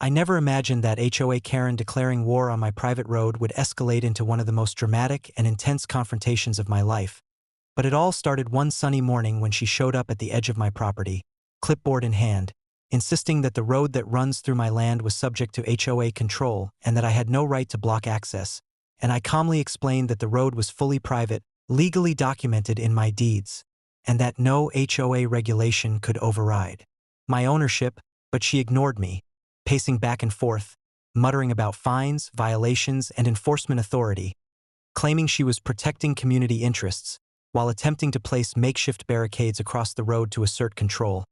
I never imagined that HOA Karen declaring war on my private road would escalate into one of the most dramatic and intense confrontations of my life. But it all started one sunny morning when she showed up at the edge of my property, clipboard in hand, insisting that the road that runs through my land was subject to HOA control and that I had no right to block access. And I calmly explained that the road was fully private, legally documented in my deeds, and that no HOA regulation could override my ownership, but she ignored me, pacing back and forth, muttering about fines, violations, and enforcement authority, claiming she was protecting community interests, while attempting to place makeshift barricades across the road to assert control.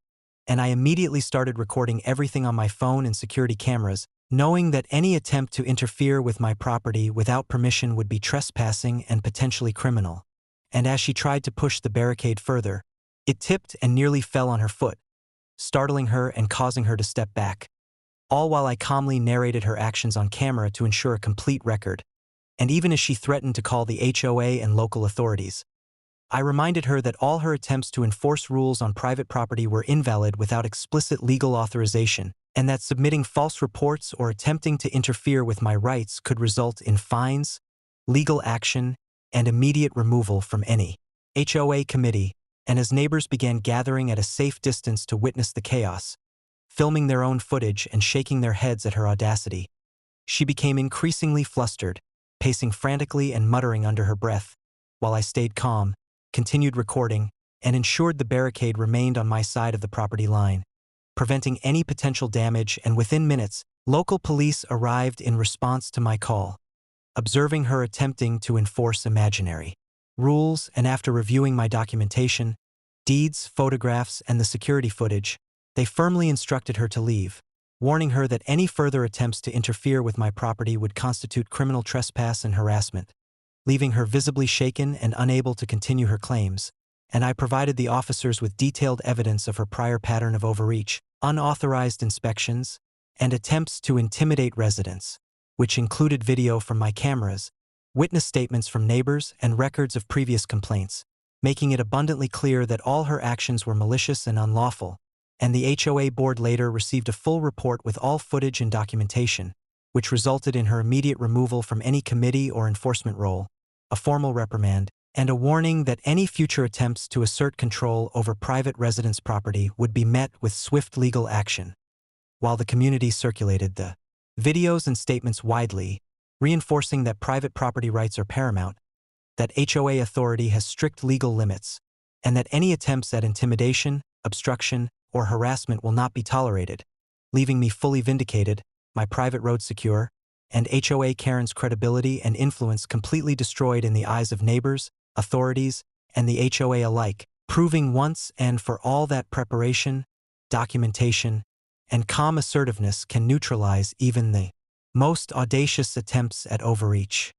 And I immediately started recording everything on my phone and security cameras, knowing that any attempt to interfere with my property without permission would be trespassing and potentially criminal. And as she tried to push the barricade further, it tipped and nearly fell on her foot, startling her and causing her to step back, all while I calmly narrated her actions on camera to ensure a complete record. And even as she threatened to call the HOA and local authorities, I reminded her that all her attempts to enforce rules on private property were invalid without explicit legal authorization, and that submitting false reports or attempting to interfere with my rights could result in fines, legal action, and immediate removal from any HOA committee. And as neighbors began gathering at a safe distance to witness the chaos, filming their own footage and shaking their heads at her audacity, she became increasingly flustered, pacing frantically and muttering under her breath, while I stayed calm, continued recording, and ensured the barricade remained on my side of the property line, preventing any potential damage. And within minutes, local police arrived in response to my call, observing her attempting to enforce imaginary rules, and after reviewing my documentation, deeds, photographs, and the security footage, they firmly instructed her to leave, warning her that any further attempts to interfere with my property would constitute criminal trespass and harassment, leaving her visibly shaken and unable to continue her claims. And I provided the officers with detailed evidence of her prior pattern of overreach, unauthorized inspections, and attempts to intimidate residents, which included video from my cameras, witness statements from neighbors, and records of previous complaints, making it abundantly clear that all her actions were malicious and unlawful. And the HOA board later received a full report with all footage and documentation, which resulted in her immediate removal from any committee or enforcement role, a formal reprimand, and a warning that any future attempts to assert control over private residents' property would be met with swift legal action. While the community circulated the videos and statements widely, reinforcing that private property rights are paramount, that HOA authority has strict legal limits, and that any attempts at intimidation, obstruction, or harassment will not be tolerated, leaving me fully vindicated, my private road secure, and HOA Karen's credibility and influence completely destroyed in the eyes of neighbors, authorities, and the HOA alike, proving once and for all that preparation, documentation, and calm assertiveness can neutralize even the most audacious attempts at overreach.